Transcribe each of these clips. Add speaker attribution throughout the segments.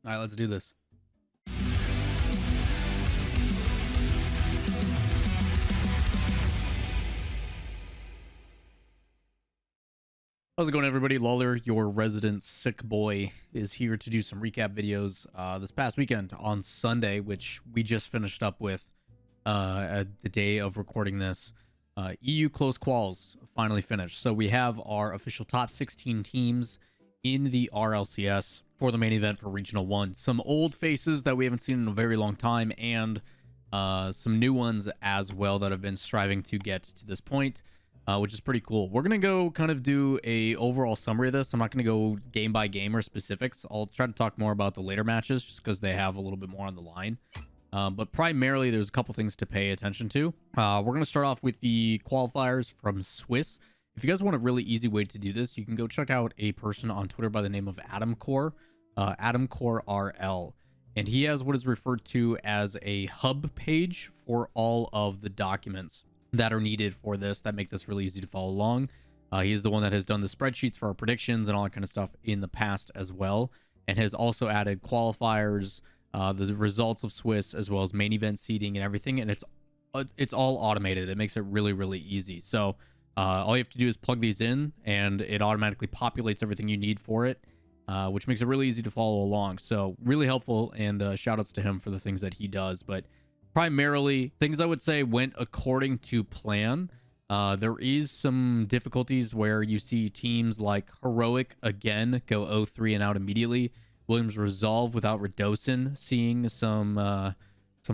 Speaker 1: All right, let's do this. How's it going, everybody? Lawler, your resident sick boy, is here to do some recap videos this past weekend on Sunday, which we just finished up with at the day of recording this. EU Closed Quals finally finished. So we have our official top 16 teams in the RLCS for the main event for Regional 1. Some old faces that we haven't seen in a very long time, and some new ones as well that have been striving to get to this point. Which is pretty cool. We're going to go kind of do a overall summary of this. I'm not going to go game by game or specifics. I'll try to talk more about the later matches just because they have a little bit more on the line. But primarily, there's a couple things to pay attention to. We're going to start off with the qualifiers from Swiss. If you guys want a really easy way to do this, you can go check out a person on Twitter by the name of AdamCore, AdamCore RL. And he has what is referred to as a hub page for all of the documents that are needed for this, that make this really easy to follow along. He's the one that has done the spreadsheets for our predictions and all that kind of stuff in the past as well, and has also added qualifiers, the results of Swiss, as well as main event seeding and everything, and it's all automated. It makes it really, really easy. So all you have to do is plug these in, and it automatically populates everything you need for it, which makes it really easy to follow along. So really helpful, and shout outs to him for the things that he does. But primarily, things I would say went according to plan. There is some difficulties where you see teams like Heroic again go 0-3 and out immediately. Williams Resolve without Redosin seeing some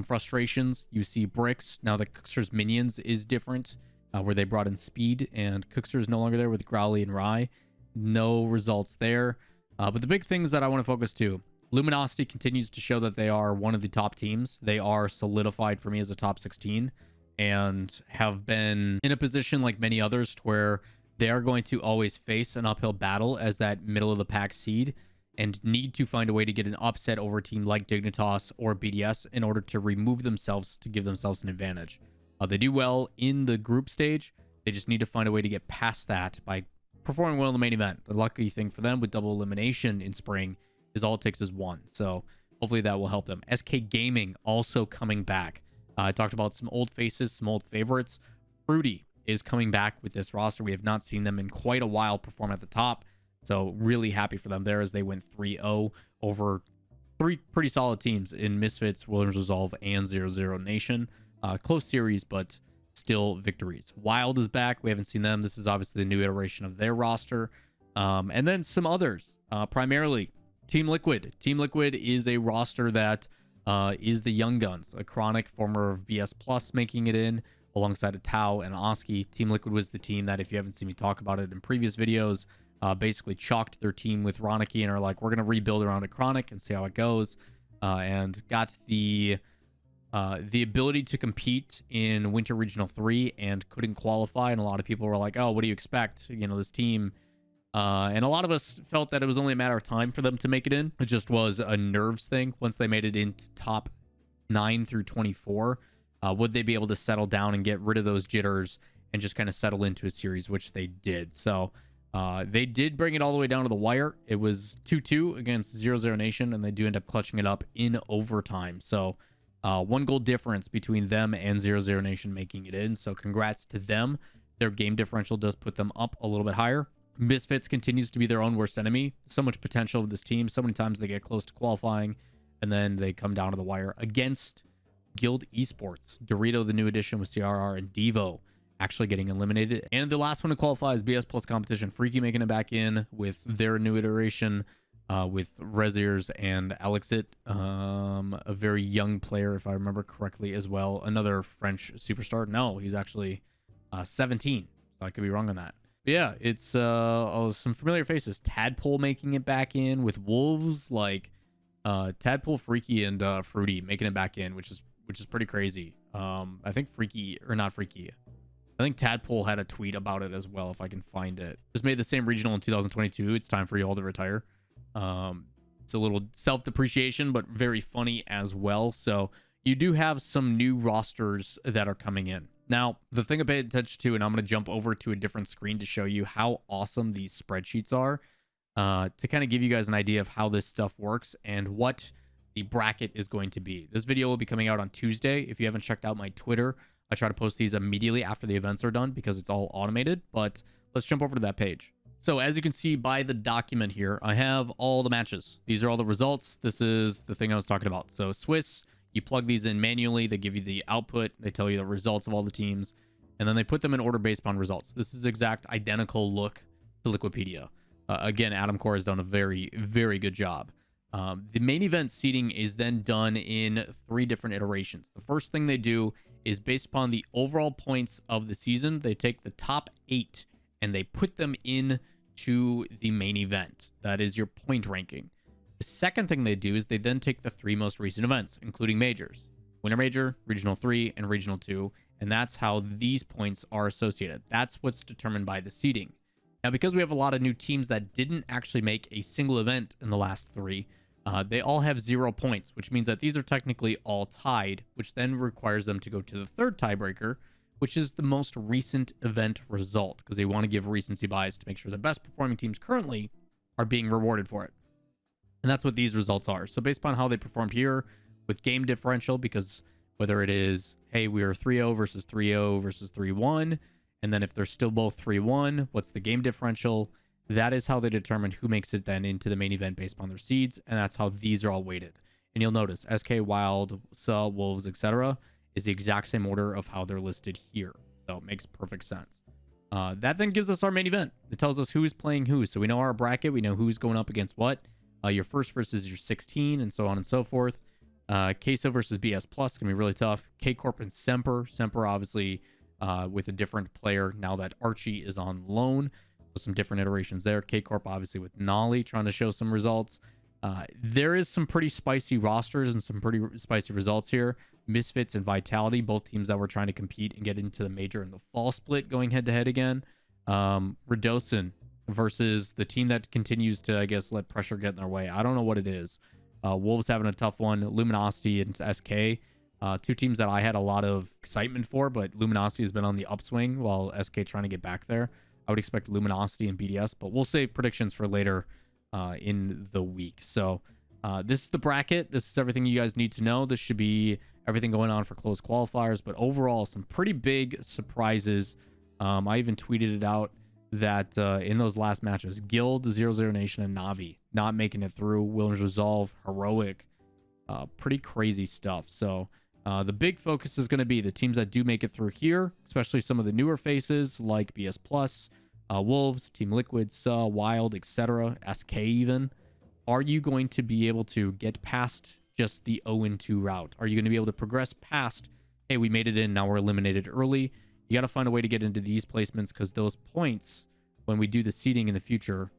Speaker 1: frustrations. You see Bricks, now that Cookster's Minions is different, where they brought in Speed, and Cookster is no longer there with Growly and Rye. No results there. But the big things that I want to focus to: Luminosity continues to show that they are one of the top teams. They are solidified for me as a top 16 and have been in a position like many others to where they are going to always face an uphill battle as that middle of the pack seed and need to find a way to get an upset over a team like Dignitas or BDS in order to remove themselves, to give themselves an advantage. They do well in the group stage. They just need to find a way to get past that by performing well in the main event. The lucky thing for them with double elimination in spring is all it takes is one. So hopefully that will help them. SK Gaming also coming back. I talked about some old faces, some old favorites. Fruity is coming back with this roster. We have not seen them in quite a while perform at the top. So really happy for them there as they went 3-0 over three pretty solid teams in Misfits, Williams Resolve, and 0-0 Nation. Close series, but still victories. Wild is back. We haven't seen them. This is obviously the new iteration of their roster. And then some others, primarily Team Liquid. Team Liquid is a roster that is the Young Guns. A Chronic, former of BS Plus, making it in alongside a Tau and Oski. Team Liquid was the team that, if you haven't seen me talk about it in previous videos, basically chalked their team with Ronicky and are like, we're going to rebuild around a Chronic and see how it goes. And got the ability to compete in Winter Regional 3 and couldn't qualify. And a lot of people were like, oh, what do you expect? You know, this team... and a lot of us felt that it was only a matter of time for them to make it in. It just was a nerves thing. Once they made it into top 9 through 24, would they be able to settle down and get rid of those jitters and just kind of settle into a series, which they did. So they did bring it all the way down to the wire. It was 2-2 against 0-0 Nation, and they do end up clutching it up in overtime. So 1 goal difference between them and 0-0 Nation making it in. So congrats to them. Their game differential does put them up a little bit higher. Misfits continues to be their own worst enemy. So much potential of this team. So many times they get close to qualifying, and then they come down to the wire against Guild Esports. Dorito, the new addition with CRR, and Devo actually getting eliminated. And the last one to qualify is BS Plus competition. Freaky making it back in with their new iteration with Reziers and Alexit. A very young player, if I remember correctly, as well. Another French superstar. No, he's actually 17. So I could be wrong on that. Yeah, it's some familiar faces. Tadpole making it back in with Wolves, like Tadpole, Freaky, and Fruity making it back in, which is pretty crazy. I think Freaky, or not Freaky, I think Tadpole had a tweet about it as well, if I can find it. Just made the same regional in 2022. It's time for you all to retire. It's a little self-depreciation, but very funny as well. So you do have some new rosters that are coming in. Now, the thing I paid attention to, and I'm going to jump over to a different screen to show you how awesome these spreadsheets are. to kind of give you guys an idea of how this stuff works and what the bracket is going to be. This video will be coming out on Tuesday. If you haven't checked out my Twitter, I try to post these immediately after the events are done because it's all automated. But let's jump over to that page. So as you can see by the document here, I have all the matches. These are all the results. This is the thing I was talking about. So Swiss, you plug these in manually. They give you the output. They tell you the results of all the teams. And then they put them in order based upon results. This is exact identical look to Liquipedia. Again, Adam Core has done a very, very good job. The main event seeding is then done in 3 different iterations. The first thing they do is based upon the overall points of the season. They take the top 8 and they put them in to the main event. That is your point ranking. The second thing they do is they then take the 3 most recent events, including majors. Winter Major, Regional 3, and Regional 2. And that's how these points are associated. That's what's determined by the seeding. Now, because we have a lot of new teams that didn't actually make a single event in the last 3, they all have 0 points, which means that these are technically all tied, which then requires them to go to the third tiebreaker, which is the most recent event result, because they want to give recency bias to make sure the best performing teams currently are being rewarded for it. And that's what these results are. So based upon how they performed here with game differential, because whether it is, hey, we are 3-0 versus 3-0 versus 3-1, and then if they're still both 3-1, what's the game differential? That is how they determine who makes it then into the main event based upon their seeds, and that's how these are all weighted. And you'll notice SK, Wild, SA, Wolves, etc. is the exact same order of how they're listed here. So it makes perfect sense. That then gives us our main event. It tells us who's playing who. So we know our bracket. We know who's going up against what. Your first versus your 16, and so on and so forth. Queso versus BS Plus is going to be really tough. K-Corp and Semper. Semper, obviously, with a different player now that Archie is on loan. So some different iterations there. K-Corp, obviously, with Nolly trying to show some results. There is some pretty spicy rosters and some pretty spicy results here. Misfits and Vitality, both teams that were trying to compete and get into the major in the fall split, going head-to-head again. Redosin versus the team that continues to, I guess, let pressure get in their way. I don't know what it is. Wolves having a tough one. Luminosity and SK. 2 teams that I had a lot of excitement for, but Luminosity has been on the upswing while SK trying to get back there. I would expect Luminosity and BDS, but we'll save predictions for later in the week. So this is the bracket. This is everything you guys need to know. This should be everything going on for closed qualifiers, but overall, some pretty big surprises. I even tweeted it out that in those last matches, Guild, 00 Nation, and Navi not making it through. Williams Resolve, Heroic, pretty crazy stuff. So the big focus is going to be the teams that do make it through here, especially some of the newer faces like BS Plus, Wolves, Team Liquid, Wild, etc., SK even. Are you going to be able to get past just the 0-2 route? Are you going to be able to progress past, hey, we made it in, now we're eliminated early? You got to find a way to get into these placements, because those points, when we do the seeding in the future,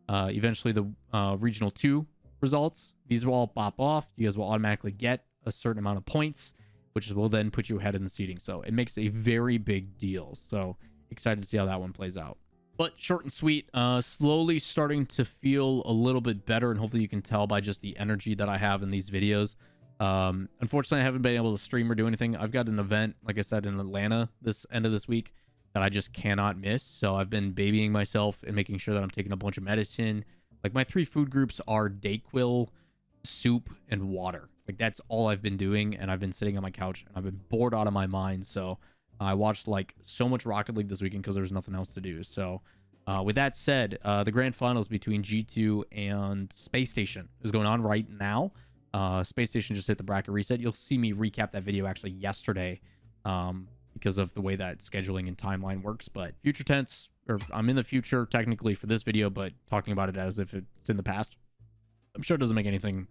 Speaker 1: eventually the Regional 2 results, these will all pop off. You guys will automatically get a certain amount of points, which will then put you ahead in the seeding. So it makes a very big deal. So excited to see how that one plays out. But short and sweet, slowly starting to feel a little bit better, and hopefully you can tell by just the energy that I have in these videos. Unfortunately, I haven't been able to stream or do anything. I've got an event, like I said, in Atlanta this end of this week that I just cannot miss. So I've been babying myself and making sure that I'm taking a bunch of medicine. Like, my 3 food groups are Dayquil, soup, and water. Like, that's all I've been doing, and I've been sitting on my couch and I've been bored out of my mind. So I watched like so much Rocket League this weekend because there's nothing else to do. So with that said, the grand finals between G2 and Space Station is going on right now. Space Station just hit the bracket reset. You'll see me recap that video actually yesterday because of the way that scheduling and timeline works. But future tense, or I'm in the future technically for this video, but talking about it as if it's in the past, I'm sure it doesn't make anything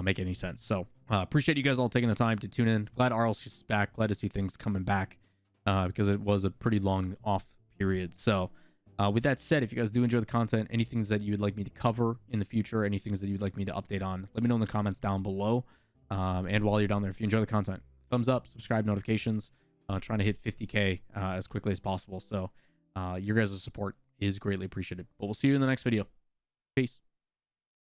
Speaker 1: make any sense. So appreciate you guys all taking the time to tune in. Glad RLCS is back. Glad to see things coming back because it was a pretty long off period. So with that said, if you guys do enjoy the content, any things that you would like me to cover in the future, any things that you'd like me to update on, let me know in the comments down below. And while you're down there, if you enjoy the content, thumbs up, subscribe, notifications. Trying to hit 50K as quickly as possible. So your guys' support is greatly appreciated. But we'll see you in the next video. Peace.